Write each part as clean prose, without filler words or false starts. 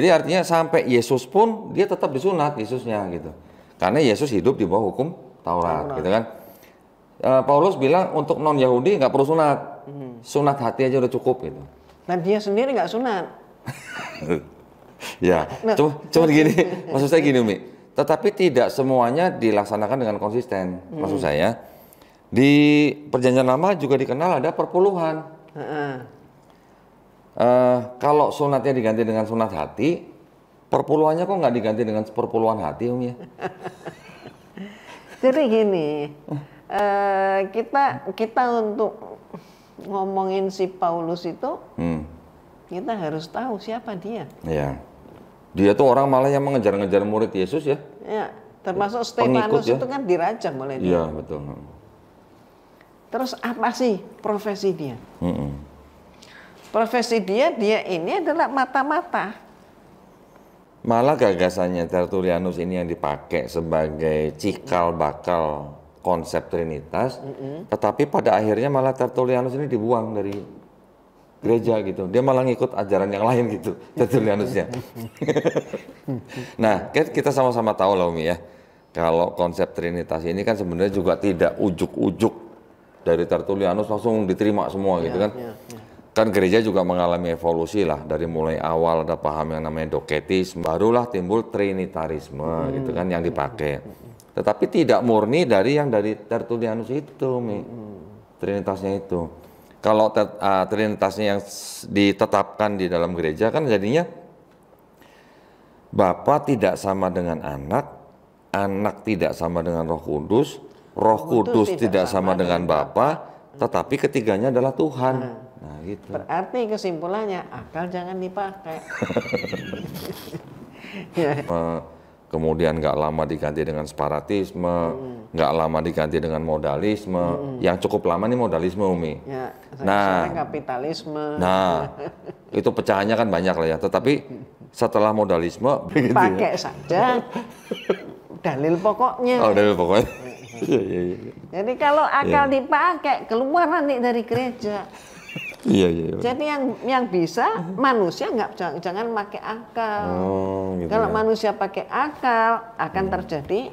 Jadi artinya sampai Yesus pun dia tetap disunat Yesusnya gitu. Karena Yesus hidup di bawah hukum Taurat, gitu kan. Paulus bilang untuk non Yahudi nggak perlu sunat, sunat hati aja udah cukup gitu. Dan dia sendiri nggak sunat. Ya, cuma gini, maksud saya gini Umi. Tetapi tidak semuanya dilaksanakan dengan konsisten. Maksud saya di Perjanjian Lama juga dikenal ada perpuluhan. Kalau sunatnya diganti dengan sunat hati, perpuluhannya kok nggak diganti dengan perpuluhan hati Umi ya? Jadi gini, kita untuk ngomongin si Paulus itu, kita harus tahu siapa dia. Iya. Dia tuh orang malah yang mengejar-ngejar murid Yesus ya. Ya, termasuk Stefanus ya? itu kan dirajam oleh dia. Iya, betul. Terus apa sih profesi dia? Profesi dia ini adalah mata-mata. Malah gagasannya Tertullianus ini yang dipakai sebagai cikal bakal konsep Trinitas, tetapi pada akhirnya malah Tertullianus ini dibuang dari gereja gitu. Dia malah ngikut ajaran yang lain gitu, Tertullianusnya. Nah, kita sama-sama tahu lah Umi ya, kalau konsep Trinitas ini kan sebenarnya juga tidak ujuk-ujuk dari Tertullianus langsung diterima semua gitu kan. Kan gereja juga mengalami evolusi lah, dari mulai awal ada paham yang namanya doketisme, barulah timbul Trinitarisme gitu kan yang dipakai. Tetapi tidak murni dari yang dari Tertullianus itu, Umi. Trinitasnya itu. Kalau Trinitasnya yang ditetapkan di dalam gereja kan jadinya Bapa tidak sama dengan anak, anak tidak sama dengan Roh Kudus, Roh Kudus tidak sama dengan Bapa, tetapi ketiganya adalah Tuhan. Nah, gitu. Berarti kesimpulannya akal jangan dipakai. Kemudian nggak lama diganti dengan separatisme, nggak lama diganti dengan modalisme. Yang cukup lama nih modalisme, Umi. Ya, nah, kapitalisme. Nah, itu pecahannya kan banyak lah ya. Tetapi setelah modalisme, pakai saja dalil pokoknya. Oh, dalil pokoknya. Jadi kalau akal dipakai, keluar nanti dari gereja. Iya. Jadi yang bisa manusia jangan pakai akal. Gitu kalau manusia pakai akal akan terjadi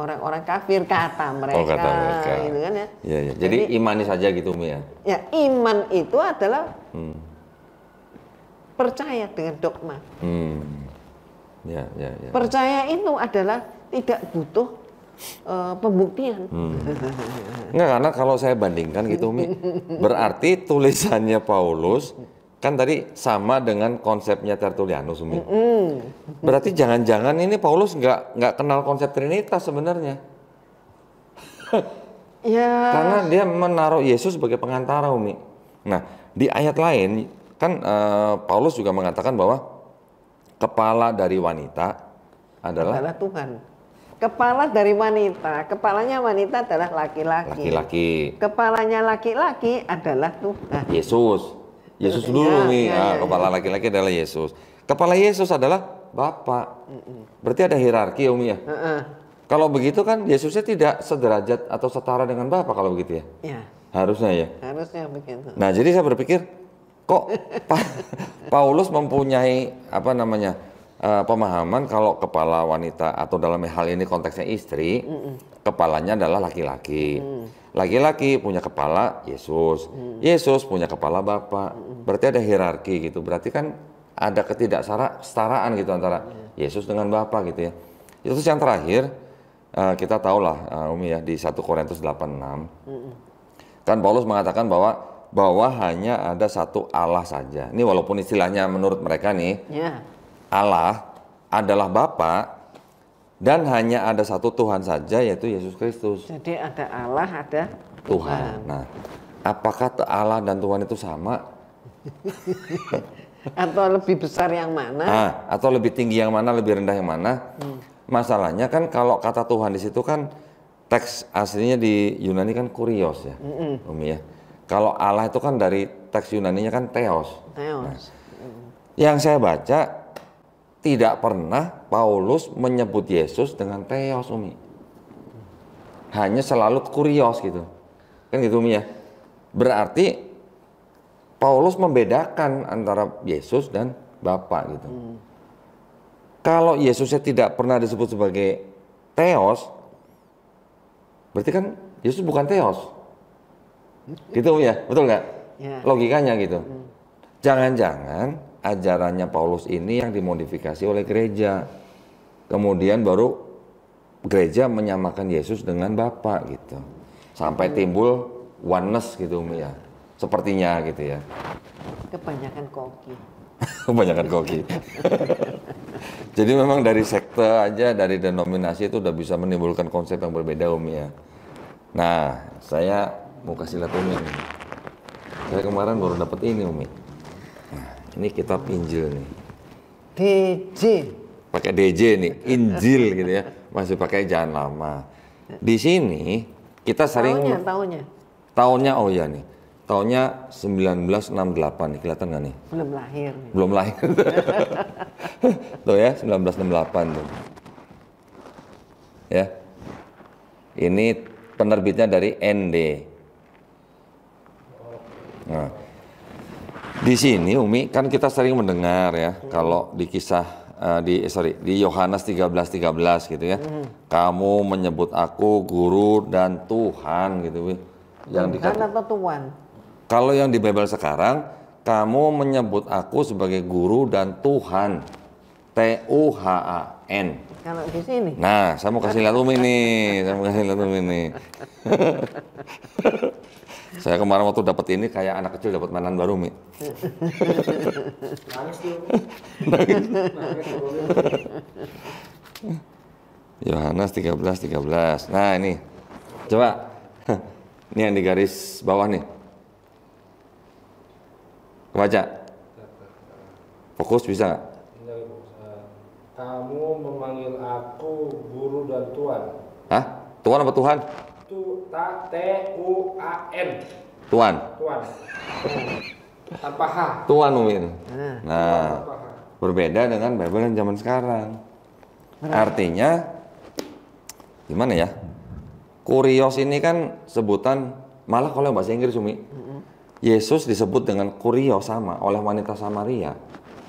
orang-orang kafir kata mereka. Kata mereka. Gitu kan ya. Iya. Jadi imani saja gitu Umi ya. Ya, iman itu adalah percaya dengan dogma. Ya. Percaya itu adalah tidak butuh pembuktian. Enggak, karena kalau saya bandingkan gitu Umi, berarti tulisannya Paulus kan tadi sama dengan konsepnya Tertullianus Umi. Berarti jangan-jangan ini Paulus nggak kenal konsep Trinitas sebenarnya. Ya. Karena dia menaruh Yesus sebagai pengantara Umi. Nah, di ayat lain kan Paulus juga mengatakan bahwa kepala dari wanita adalah Tuhan. Kepala dari wanita, kepalanya wanita adalah laki-laki. Kepalanya laki-laki adalah Tuhan. Yesus dulu nih, kepala laki-laki adalah Yesus. Kepala Yesus adalah Bapa. Berarti ada hierarki Umi ya. Kalau begitu kan Yesusnya tidak sederajat atau setara dengan Bapa kalau begitu ya. Ya. Harusnya ya. Harusnya begitu. Nah, jadi saya berpikir kok Paulus mempunyai pemahaman kalau kepala wanita atau dalam hal ini konteksnya istri, kepalanya adalah laki-laki. Laki-laki punya kepala Yesus, Yesus punya kepala Bapa. Berarti ada hierarki gitu. Berarti kan ada ketidaksetaraan gitu antara Yesus dengan Bapa gitu ya. Terus yang terakhir kita tahulah Umi ya di 1 Korintus 8:6 kan Paulus mengatakan bahwa hanya ada satu Allah saja. Ini walaupun istilahnya menurut mereka nih. Allah adalah Bapa dan hanya ada satu Tuhan saja yaitu Yesus Kristus. Jadi ada Allah, ada Tuhan. Nah, apakah Allah dan Tuhan itu sama? Atau lebih besar yang mana? Atau lebih tinggi yang mana, lebih rendah yang mana? Masalahnya kan kalau kata Tuhan di situ kan teks aslinya di Yunani kan kurios ya, Umi ya. Kalau Allah itu kan dari teks Yunaninya kan theos. Nah, yang saya baca tidak pernah Paulus menyebut Yesus dengan theos Umi. Hanya selalu kurios gitu. Kan gitu Umi ya. Berarti Paulus membedakan antara Yesus dan Bapa gitu. Kalau Yesusnya tidak pernah disebut sebagai Theos, berarti kan Yesus bukan Theos. Gitu ya, betul nggak? Ya. Logikanya gitu. Jangan-jangan ajarannya Paulus ini yang dimodifikasi oleh gereja. Kemudian baru gereja menyamakan Yesus dengan Bapa gitu. Sampai timbul oneness gitu Umi ya. Sepertinya gitu ya. Kebanyakan koki. Kebanyakan koki. Jadi memang dari sekte aja, dari denominasi itu udah bisa menimbulkan konsep yang berbeda Umi ya. Nah, saya mau kasih lihat Umi nih. Saya kemarin baru dapat ini Umi. Nah, ini kitab Injil nih. DJ. Pakai DJ nih, Injil gitu ya. Masih pakai jangan lama. Di sini kita sering tahunnya oh ya nih. Tahunnya 1968 nih, kelihatan nggak nih? Belum lahir. Belum lahir. Tuh ya, 1968 tuh. Ya. Ini penerbitnya dari ND. Nah, di sini Umi kan kita sering mendengar ya, kalau di kisah di Yohanes 13:13 gitu ya. Kamu menyebut aku guru dan Tuhan gitu, yang Tuhan atau Tuhan? Kalau yang di Bible sekarang, kamu menyebut aku sebagai guru dan Tuhan. Tuhan. Kalau di sini? Nah, saya mau kasih lihat Umi nih. Saya kemarin waktu dapat ini kayak anak kecil dapat mainan baru, Mi. Nangis tuh. Yohanes 13:13. Nah, ini. Coba. Ini yang di garis bawah nih. Baca. Fokus bisa nggak? Kamu memanggil aku guru dan Tuhan. Hah? Tuhan apa Tuhan? T-U-A-N. Tuhan. Tuhan. Tanpa H. Tuhan Umi. Nah, Tanpa H. berbeda dengan Bible yang zaman sekarang. Artinya, gimana ya? Kurios ini kan sebutan, malah kalau bahasa Inggris Umi, Yesus disebut dengan kurios sama oleh wanita Samaria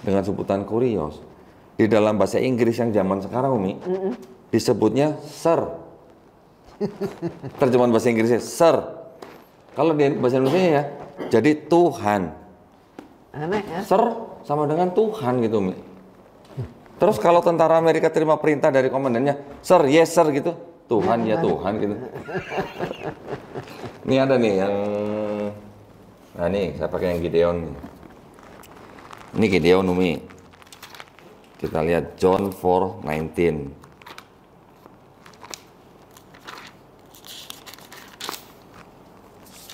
dengan sebutan kurios. Di dalam bahasa Inggris yang zaman sekarang Umi, disebutnya sir. Terjemahan bahasa Inggrisnya sir. Kalau di bahasa Indonesia ya, jadi Tuhan. Aneh ya? Sir sama dengan Tuhan gitu Umi. Terus kalau tentara Amerika terima perintah dari komandannya, sir, yes sir gitu. Tuhan ya Tuhan gitu. Ini ada nih yang, nah nih saya pakai yang Gideon nih. Ini Gideon Umi. Kita lihat John 4:19.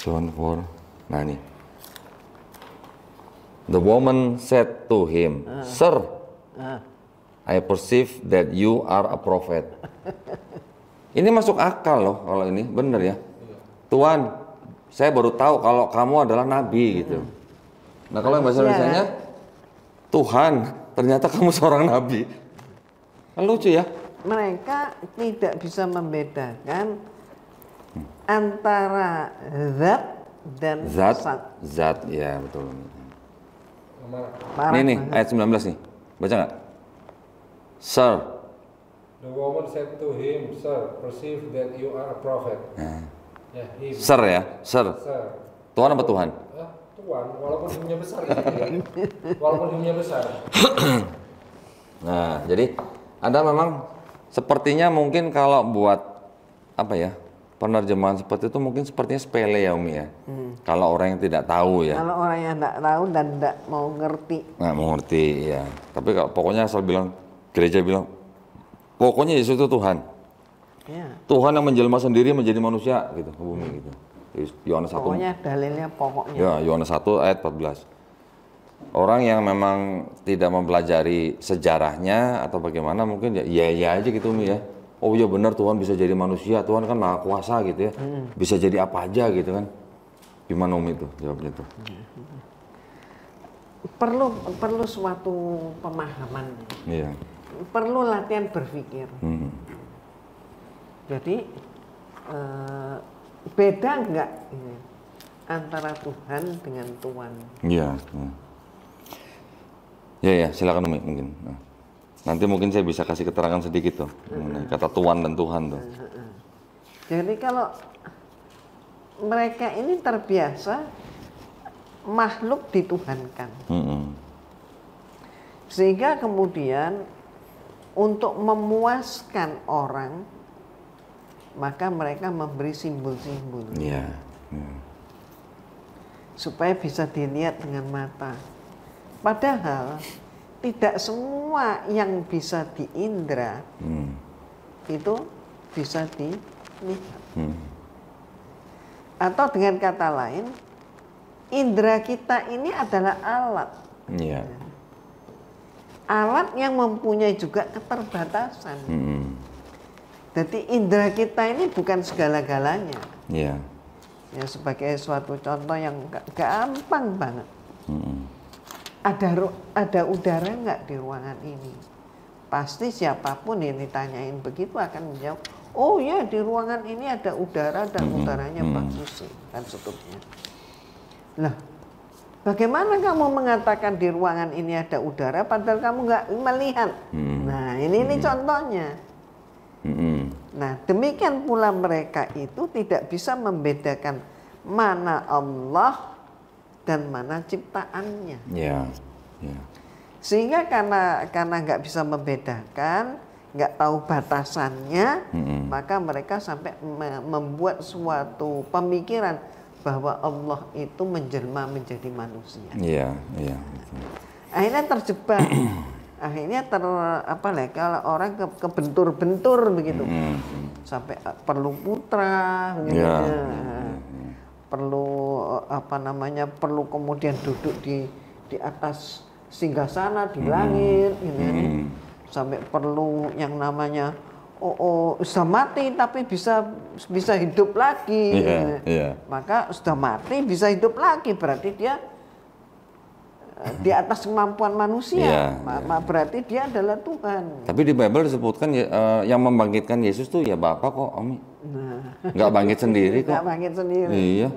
John 4. Nah ini. The woman said to him, Sir, I perceive that you are a prophet. Ini masuk akal loh kalau ini, bener ya. Tuhan, saya baru tahu kalau kamu adalah nabi gitu. Nah kalau yang bahasa Indonesianya, Tuhan, ternyata kamu seorang nabi. Kan lucu ya. Mereka tidak bisa membedakan antara zat dan Zat, ya betul. Mana? Nih ayat 19 nih, baca nggak? Sir. The woman said to him, Sir, perceive that you are a prophet. Nah. Ya, him. Sir ya, sir. Sir. Tuhan apa Tuhan? Tuhan, walaupun himnya besar gitu ya. Walaupun himnya besar. Nah, jadi ada memang sepertinya mungkin kalau buat apa ya, penerjemahan seperti itu mungkin sepertinya sepele ya Umi ya. Kalau orang yang tidak tahu ya. Kalau orang yang tidak tahu dan tidak mau ngerti. Nggak mau ngerti ya. Tapi kalau pokoknya asal bilang, gereja bilang, pokoknya Yesus itu Tuhan. Ya. Tuhan yang menjelma sendiri menjadi manusia gitu ke bumi gitu. Yohanes 1. Pokoknya dalilnya pokoknya. Ya, Yohanes 1 ayat 14. Orang yang memang tidak mempelajari sejarahnya atau bagaimana mungkin ya aja gitu Umi ya. Oh iya benar Tuhan bisa jadi manusia, Tuhan kan maha kuasa gitu ya. Bisa jadi apa aja gitu kan. Gimana Umi itu jawabnya tuh? Perlu suatu pemahaman. Iya. Perlu latihan berpikir. Jadi beda enggak ini antara Tuhan dengan Tuhan? Iya. Ya silakan Umi mungkin. Nah. Nanti mungkin saya bisa kasih keterangan sedikit tuh, mengenai kata Tuhan dan Tuhan tuh. Jadi kalau mereka ini terbiasa makhluk dituhankan. Sehingga kemudian untuk memuaskan orang, maka mereka memberi simbol-simbol. Supaya bisa dilihat dengan mata. Padahal tidak semua yang bisa diindra itu bisa dilihat. Atau dengan kata lain, indra kita ini adalah alat. Alat yang mempunyai juga keterbatasan. Jadi indra kita ini bukan segala-galanya. Ya, sebagai suatu contoh yang gampang banget. Ada udara nggak di ruangan ini? Pasti siapapun yang ditanyain begitu akan menjawab, oh ya di ruangan ini ada udara dan udaranya bagus sih, dan seterusnya. Lah, bagaimana kamu mengatakan di ruangan ini ada udara padahal kamu nggak melihat? Nah ini contohnya. Nah demikian pula mereka itu tidak bisa membedakan mana Allah dan mana ciptaannya. Sehingga karena nggak bisa membedakan, nggak tahu batasannya, maka mereka sampai membuat suatu pemikiran bahwa Allah itu menjelma menjadi manusia. Akhirnya terjebak. Akhirnya kalau orang kebentur-bentur begitu, sampai perlu putra, begitu. Perlu perlu kemudian duduk di atas singgasana di langit, sampai perlu yang namanya sudah mati tapi bisa hidup lagi. Maka sudah mati bisa hidup lagi, berarti dia di atas kemampuan manusia. Berarti dia adalah Tuhan. Tapi di Bible disebutkan yang membangkitkan Yesus tuh ya Bapa kok, Umi. Nggak bangkit sendiri kok. Nggak bangkit sendiri. Iya.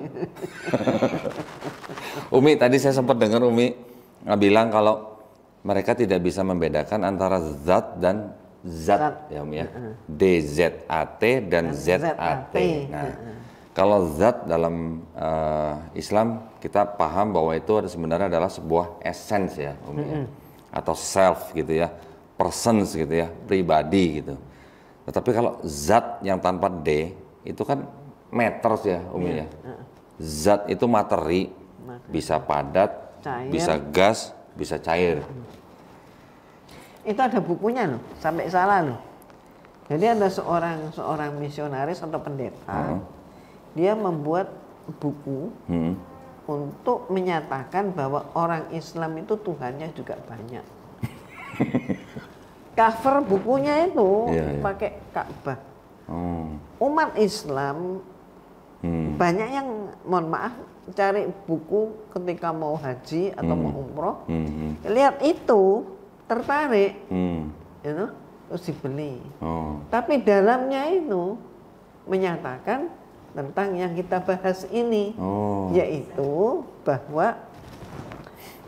Umi, tadi saya sempat dengar Umi bilang kalau mereka tidak bisa membedakan antara zat dan zat. Ya Umi ya. DZAT dan ZAT. Nah, kalau zat dalam Islam kita paham bahwa itu sebenarnya adalah sebuah essence ya Umi ya. Atau self gitu ya, persons gitu ya, pribadi gitu. Tetapi kalau zat yang tanpa D itu kan meters ya Umi ya. Zat itu materi, bisa padat, cair, bisa gas, bisa cair. Itu ada bukunya loh, sampai salah loh. Jadi ada seorang misionaris atau pendeta, dia membuat buku untuk menyatakan bahwa orang Islam itu Tuhannya juga banyak. Cover bukunya itu pakai Ka'bah. Umat Islam banyak yang, mohon maaf, cari buku ketika mau haji atau mau umroh, lihat itu tertarik, terus dibeli. Tapi dalamnya itu menyatakan tentang yang kita bahas ini, yaitu bahwa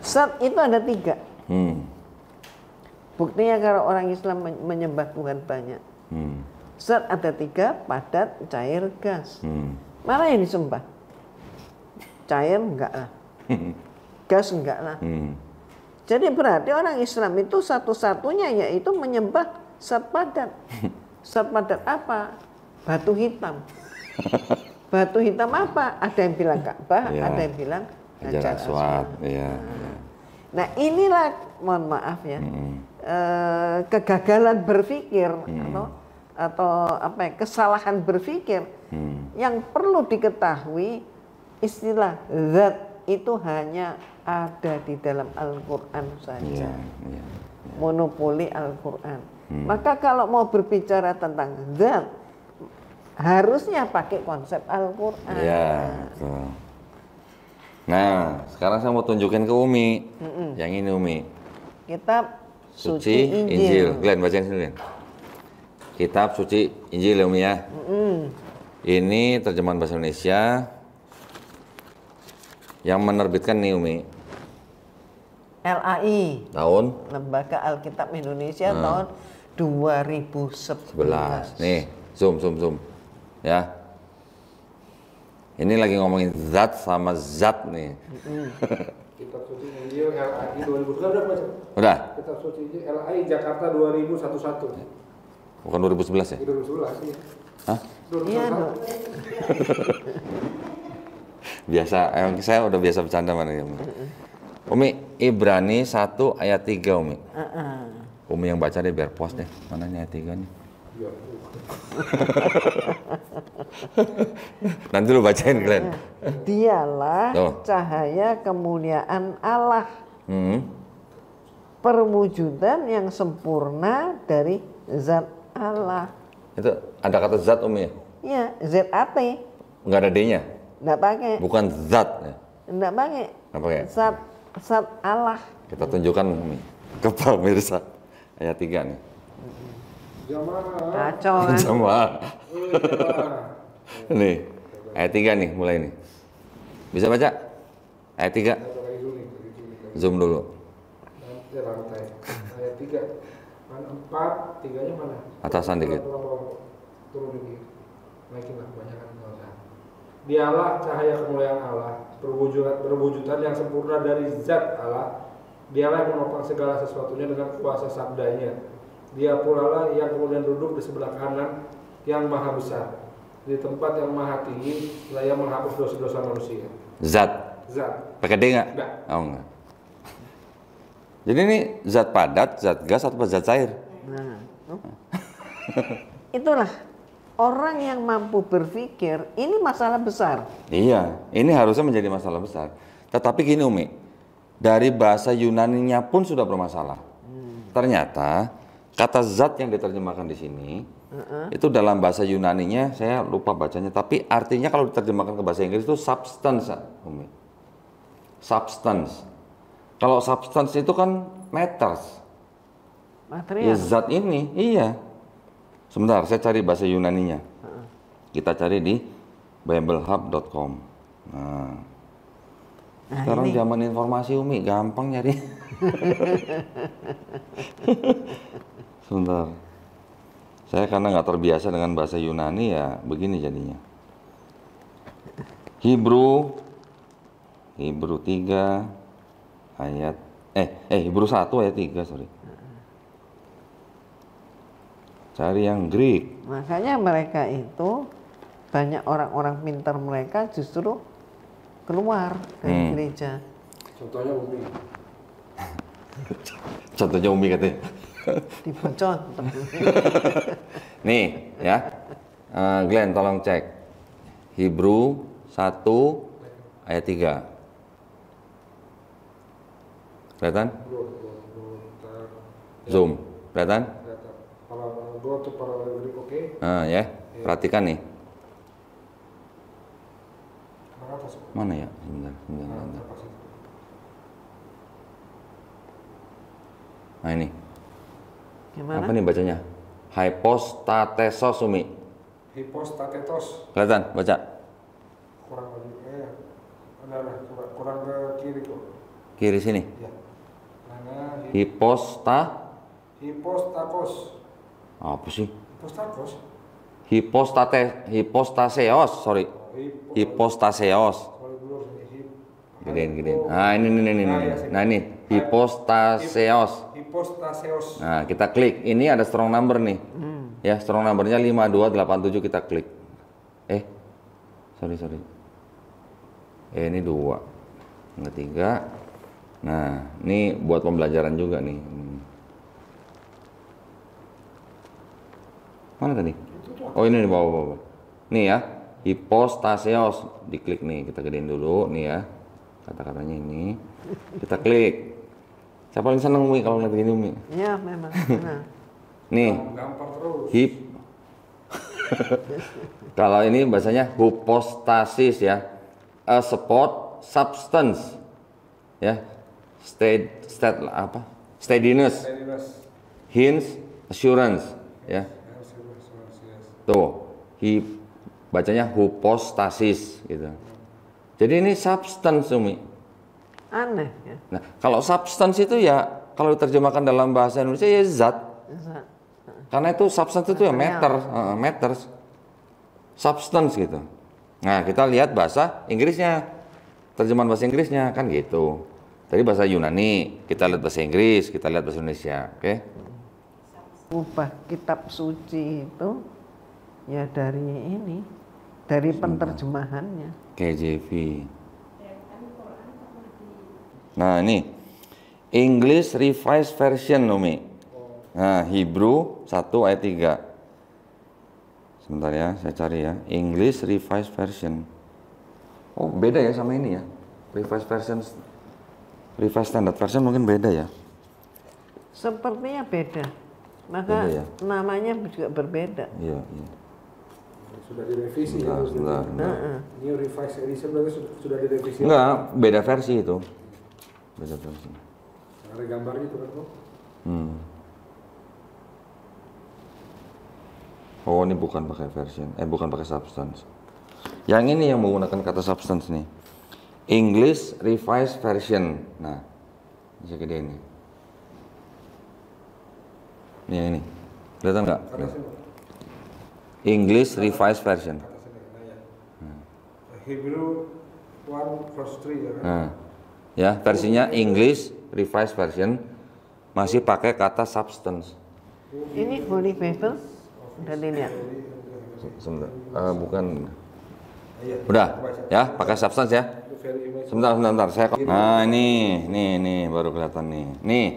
zat itu ada 3. Buktinya kalau orang Islam menyembah Tuhan banyak. Zat ada 3, padat, cair, gas. Mana yang disembah? Cair enggak lah. Gas enggak lah. Jadi berarti orang Islam itu satu-satunya yaitu menyembah zat padat. Zat padat apa? Batu hitam. Batu hitam apa? Ada yang bilang Ka'bah, ada yang bilang Hajar Aswad. Nah inilah, mohon maaf ya, kegagalan berpikir atau kesalahan berpikir yang perlu diketahui. Istilah zat itu hanya ada di dalam Al-Quran saja, monopoli Al-Quran. Maka kalau mau berbicara tentang zat, harusnya pakai konsep Al-Quran. Nah, sekarang saya mau tunjukin ke Umi. Yang ini Umi. Kitab Suci Injil. Glenn, bacain sini Glenn. Kitab Suci Injil ya Umi ya. Ini terjemahan bahasa Indonesia yang menerbitkan nih Umi. LAI, tahun Lembaga Alkitab Indonesia tahun 2011. 11. Nih, zoom. Ya. Ini lagi ngomongin zat sama zat nih. Kitab suci Injil LAI 2000. Udah baca. Udah? Kitab suci Injil LAI Jakarta 2011. Bukan 2011 ya? 2011 ya. Hah? 2011. Iya, Dok. Biasa, emang saya udah biasa bercanda mana ya, Umi. Umi, Ibrani 1 ayat 3, Umi. Umi yang baca deh biar puas deh. Mana nih ayat 3 nih? Ya. Nanti lu bacain, Glenn. Dialah Tuh. cahaya kemuliaan Allah, Hmm. perwujudan yang sempurna dari zat Allah. Itu ada kata zat, Umi ya? Ya, ZAT, Nggak ada D-nya? enggak pakai, Bukan zat ya? enggak pakai. Nggak pakai? Zat Allah. Kita tunjukkan, Umi, ke pemirsa. Ayat 3 nih. Jamaah. Kacau kan? Sama. Jamaah. Nih, ayat 3 nih, mulai nih. Bisa baca? Ayat 3. Zoom dulu. Nanti lantai. Ayat 3. Mana 4, 3-nya mana? Atasan dikit. Turun dikit. Naikin lah, kebanyakan nggak usah. Dialah cahaya kemuliaan Allah, perwujudan yang sempurna dari zat Allah. Dialah yang menopang segala sesuatunya dengan kuasa sabdanya. Dia pula lah yang kemudian duduk di sebelah kanan yang maha besar, di tempat yang maha tinggi, lah yang menghapus dosa-dosa manusia. Zat. Zat. Pakai D nggak? Nggak. Oh, enggak. Jadi ini zat padat, zat gas, atau zat cair? Nah, itulah orang yang mampu berpikir ini masalah besar. Iya, ini harusnya menjadi masalah besar. Tetapi gini, Umi, dari bahasa Yunaninya pun sudah bermasalah. Ternyata kata zat yang diterjemahkan di sini itu dalam bahasa Yunaninya saya lupa bacanya, tapi artinya kalau diterjemahkan ke bahasa Inggris itu substance, Umi. Substance. Kalau substance itu kan matters. Ya Material. zat ini, iya. Sebentar, saya cari bahasa Yunaninya. Kita cari di biblehub.com. Nah, sekarang ini. zaman informasi, Umi, gampang nyari. Sebentar. Saya karena nggak terbiasa dengan bahasa Yunani ya begini jadinya. Hebrew 3 ayat Hebrew 1 ayat 3, sorry. Cari yang Greek. Makanya mereka itu banyak orang-orang pintar mereka justru keluar dari gereja. Contohnya Umi. Contohnya Umi katanya. Dibocor. Nih ya, Glenn tolong cek Hebrew 1 ayat 3. Kelihatan? Zoom, kelihatan? Go to paralel Greek, oke? Nah ya, perhatikan nih. Mana atas? Mana ya? Sebentar. Atas. Nah ini, Gimana? apa nih bacanya? Hypostatesos, Umi. Hipostatetos. Kelihatan? Baca. Kurang lagi. Kurang ke kiri kok. Kiri sini. Ya. Mana? Hipostakos. Apa sih? Hipostakos. Hipostaseos, sorry. Hipostaseos. Gedein. Nah ini. Nah ini hipostaseos. Hipostaseos. Nah kita klik. Ini ada strong number nih. Ya strong numbernya 5287, kita klik. Sorry. Ini 2. Enggak 3. Nah ini buat pembelajaran juga nih. Mana tadi? Oh ini di bawah. Nih ya, hipostaseos, diklik nih, kita gedein dulu nih ya. Kata-katanya ini, kita klik. Siapa paling seneng Umi kalau ngeliat gini, Umi? Ya memang. Benar. Nih, Gampar terus. kalau ini bahasanya hypostasis ya, a support substance, ya, steadiness, hints, assurance, ya. Tuh, bacanya hypostasis gitu. Jadi ini substance, Umi. Aneh ya. Nah, kalau substance itu ya kalau diterjemahkan dalam bahasa Indonesia ya zat. Zat. Karena itu substance itu ya matters. Substance gitu. Nah, kita lihat bahasa Inggrisnya. Terjemahan bahasa Inggrisnya kan gitu. Tadi bahasa Yunani, kita lihat bahasa Inggris, kita lihat bahasa Indonesia, oke? Ubah kitab suci itu ya dari ini, dari penterjemahannya. KJV. Nah, ini English Revised Version Umi. Nah, Hebrew 1 ayat 3. Sebentar ya, saya cari ya. English Revised Version. Oh, beda ya sama ini ya. Revised Version, Revised Standard Version mungkin beda ya. Sepertinya beda. Maka Beda ya? namanya juga berbeda. Iya, iya. Sudah direvisi ya. Sebentar. New Revised Edition berarti sudah direvisi. Enggak, beda versi itu. Beda versi. Ada gambarnya itu kan, Bro? Oh, ini bukan pakai version, bukan pakai substance. Yang ini yang menggunakan kata substance nih. English Revised Version. Nah, bisa gede ini. Ini yang ini. Kelihatan nggak? English Revised Version. Hebrew 1 verse 3 ya kan? Nah, ya versinya English Revised Version masih pakai kata substance. Ini Holy Bible, udah dilihat. Sebentar, bukan. Udah, ya pakai substance ya. Sebentar. Nah ini baru kelihatan nih. Nih,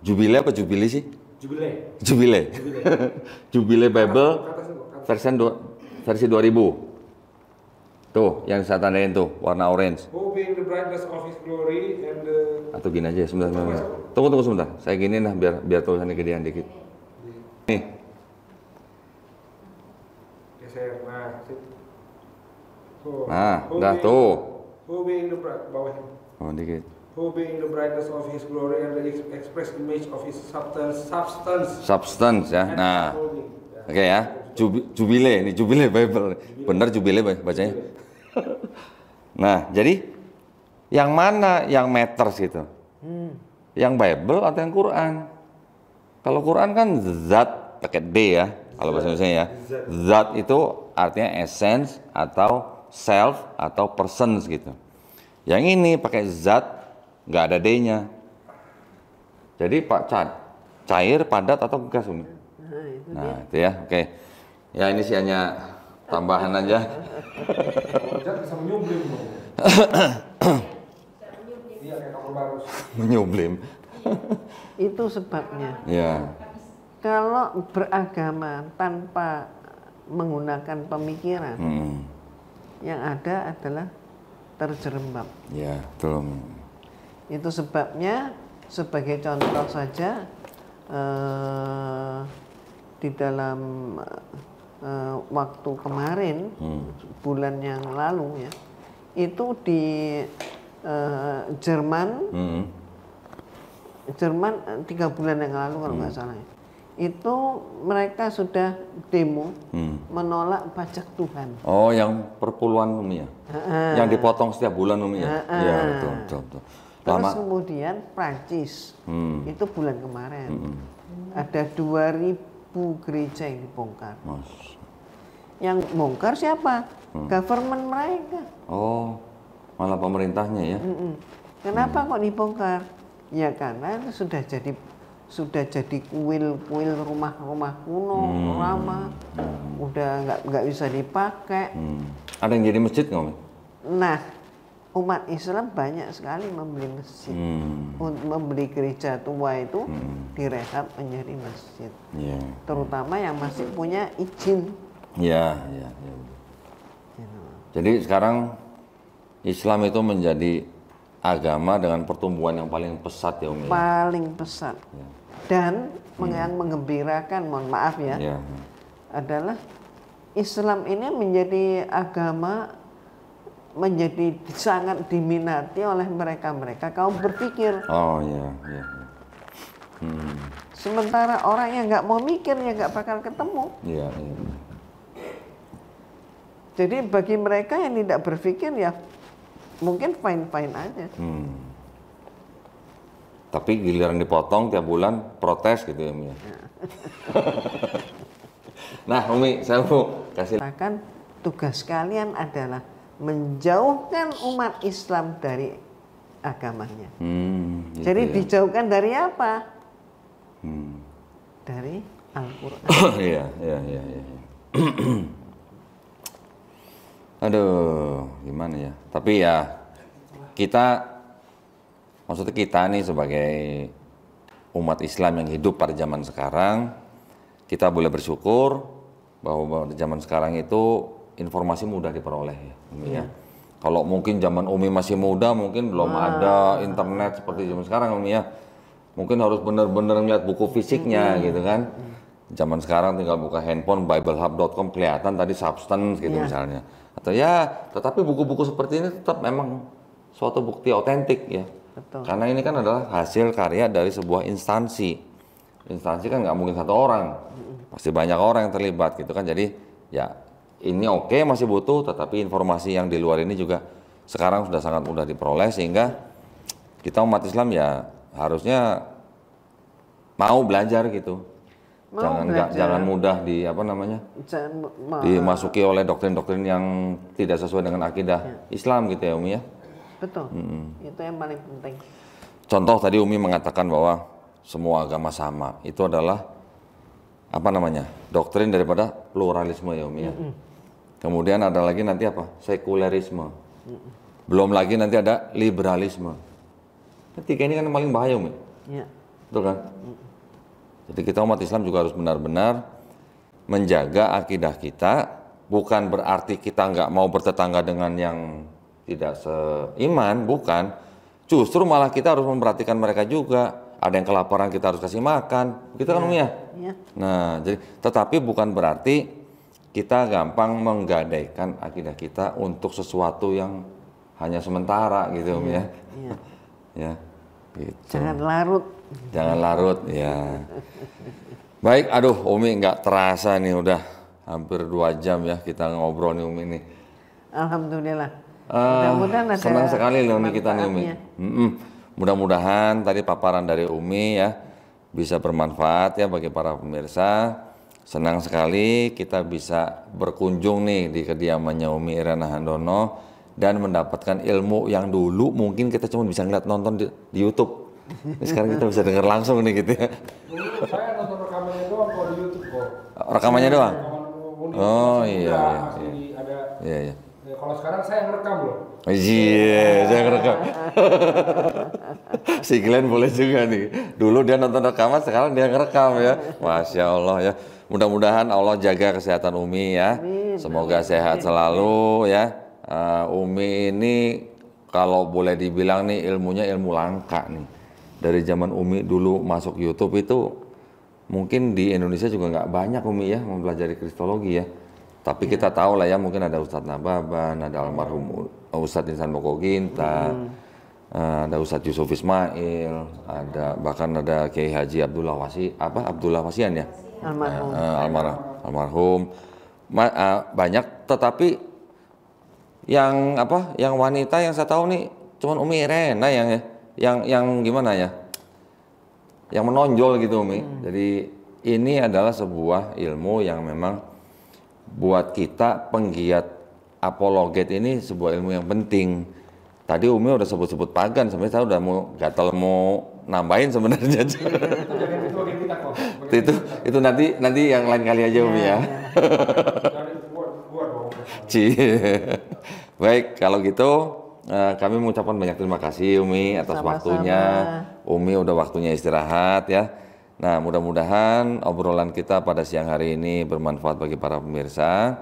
Jubile apa Jubili sih? Jubile. Jubile Bible versi 2000. Tuh, yang saya tandain tuh, warna orange. Who being the brightness of his glory and the... Atau gini aja, sebentar. Tunggu sebentar. Saya gini nah biar tulisannya gedean dikit. Nih. Geser, nah. Nah, udah tuh. Who being the bright, bawahnya. Oh, dikit. Who being the brightness of his glory and the express image of his substance. Substance ya. Nah. Oke ya. Jubile, ini Jubile Bible. Bener Jubile bacanya. Nah, jadi yang mana yang matters gitu? Yang Bible atau yang Quran? Kalau Quran kan zat pakai D ya, kalau bahasa Indonesia ya. Zat itu artinya essence atau self atau persons gitu. Yang ini pakai zat, nggak ada D-nya. Jadi Pak cair, padat atau gas ini? Nah, itu ya, oke. Ya ini sih hanya tambahan aja. Zat bisa menyublim. Iya kayak kapal baru. Menyublim. Itu sebabnya. Ya. Kalau beragama tanpa menggunakan pemikiran, yang ada adalah terjerembab. Ya, betul. Itu sebabnya, sebagai contoh saja, di dalam waktu kemarin, bulan yang lalu ya, itu di Jerman, 3 bulan yang lalu kalau nggak salah, itu mereka sudah demo menolak pajak Tuhan. Oh, yang perpuluhan Umi ya? Yang dipotong setiap bulan Umi ya? Iya, betul. Terus kemudian Prancis, itu bulan kemarin, ada 2000 gereja yang dibongkar. Yang bongkar siapa? Government mereka. Oh, malah pemerintahnya ya? Kenapa kok dibongkar? Ya karena itu sudah jadi kuil rumah kuno lama, udah nggak bisa dipakai. Ada yang jadi masjid nggak? Nah, umat Islam banyak sekali membeli masjid, membeli gereja tua itu direhab menjadi masjid. Terutama yang masih punya izin. Ya. Jadi sekarang Islam itu menjadi agama dengan pertumbuhan yang paling pesat ya Umi. Paling pesat. Dan yang menggembirakan, mohon maaf ya, adalah Islam ini menjadi agama menjadi sangat diminati oleh mereka kaum berpikir. Oh iya. Sementara orang yang nggak mau mikir ya nggak bakal ketemu. Iya. Jadi bagi mereka yang tidak berpikir ya mungkin fine-fine aja. Tapi giliran dipotong tiap bulan protes gitu ya Umi. Nah Umi, saya mau kasih. Bahkan tugas kalian adalah menjauhkan umat Islam dari agamanya. Gitu Jadi ya. dijauhkan dari apa? Dari Al-Quran. Iya. Aduh, gimana ya? Tapi ya maksudnya kita nih sebagai umat Islam yang hidup pada zaman sekarang, kita boleh bersyukur bahwa di zaman sekarang itu informasi mudah diperoleh ya, Umi ya. Kalau mungkin zaman Umi masih muda, mungkin belum ada internet seperti zaman sekarang Umi ya. Mungkin harus benar-benar ngeliat buku fisiknya gitu kan. Zaman sekarang tinggal buka handphone, biblehub.com kelihatan tadi substance gitu misalnya. Atau ya, tetapi buku-buku seperti ini tetap memang suatu bukti otentik ya. Betul. Karena ini kan adalah hasil karya dari sebuah instansi. Instansi kan nggak mungkin satu orang, pasti banyak orang yang terlibat gitu kan. Jadi ya ini oke, masih butuh, tetapi informasi yang di luar ini juga sekarang sudah sangat mudah diperoleh, sehingga kita umat Islam ya harusnya mau belajar gitu. Jangan mudah dimasuki oleh doktrin-doktrin yang tidak sesuai dengan akidah Islam gitu ya Umi ya. Betul. Itu yang paling penting. Contoh tadi Umi mengatakan bahwa semua agama sama. Itu adalah doktrin daripada pluralisme ya Umi ya. Kemudian ada lagi nanti sekulerisme. Belum lagi nanti ada liberalisme. Ketiga ini kan yang paling bahaya Umi. Ya. Betul kan? Jadi kita umat Islam juga harus benar-benar menjaga akidah kita. Bukan berarti kita nggak mau bertetangga dengan yang tidak seiman, bukan. Justru malah kita harus memperhatikan mereka juga. Ada yang kelaparan kita harus kasih makan. Begitu kan Umi ya? Ya. Nah, jadi tetapi bukan berarti kita gampang menggadaikan akidah kita untuk sesuatu yang hanya sementara gitu Umi ya. Iya. Ya. Gitu. Jangan larut. Jangan larut ya. Baik, aduh Umi nggak terasa nih udah hampir 2 jam ya kita ngobrol nih Umi nih. Alhamdulillah. Mudah-mudahan ada senang sekali loh nih kita nih Umi. manfaatnya. Mudah-mudahan tadi paparan dari Umi ya bisa bermanfaat ya bagi para pemirsa. Senang sekali kita bisa berkunjung nih di kediamannya Umi Irena Handono dan mendapatkan ilmu yang dulu mungkin kita cuma bisa ngeliat nonton di YouTube. Sekarang kita bisa dengar langsung nih gitu ya. Saya nonton rekamannya doang kalau di YouTube kok. Rekamannya doang? Oh iya. Iya. Kalau sekarang saya ngerekam loh. Iya, saya ngerekam. Si Glenn boleh juga nih. Dulu dia nonton rekaman, sekarang dia ngerekam ya. Masya Allah ya. Mudah-mudahan Allah jaga kesehatan Umi ya. Semoga sehat selalu ya. Umi ini kalau boleh dibilang nih ilmunya ilmu langka nih. Dari zaman Umi dulu masuk YouTube itu mungkin di Indonesia juga nggak banyak Umi ya mempelajari kristologi ya. Tapi kita tahu lah ya, mungkin ada Ustadz Nababan, ada almarhum Ustadz Insan Boko Ginta, ada Ustadz Yusuf Ismail, bahkan ada Kiai Haji Abdullah Wasian ya, almarhum. Banyak, tetapi yang wanita yang saya tahu nih cuman Umi Irena yang gimana ya, yang menonjol gitu Umi. Jadi ini adalah sebuah ilmu yang memang buat kita penggiat apologet ini sebuah ilmu yang penting. Tadi Umi udah sebut-sebut pagan, sampai saya udah gatal mau nambahin sebenarnya. Itu nanti yang lain kali aja Umi ya. Baik, kalau gitu kami mengucapkan banyak terima kasih Umi atas waktunya. Umi udah waktunya istirahat ya. Nah, mudah-mudahan obrolan kita pada siang hari ini bermanfaat bagi para pemirsa.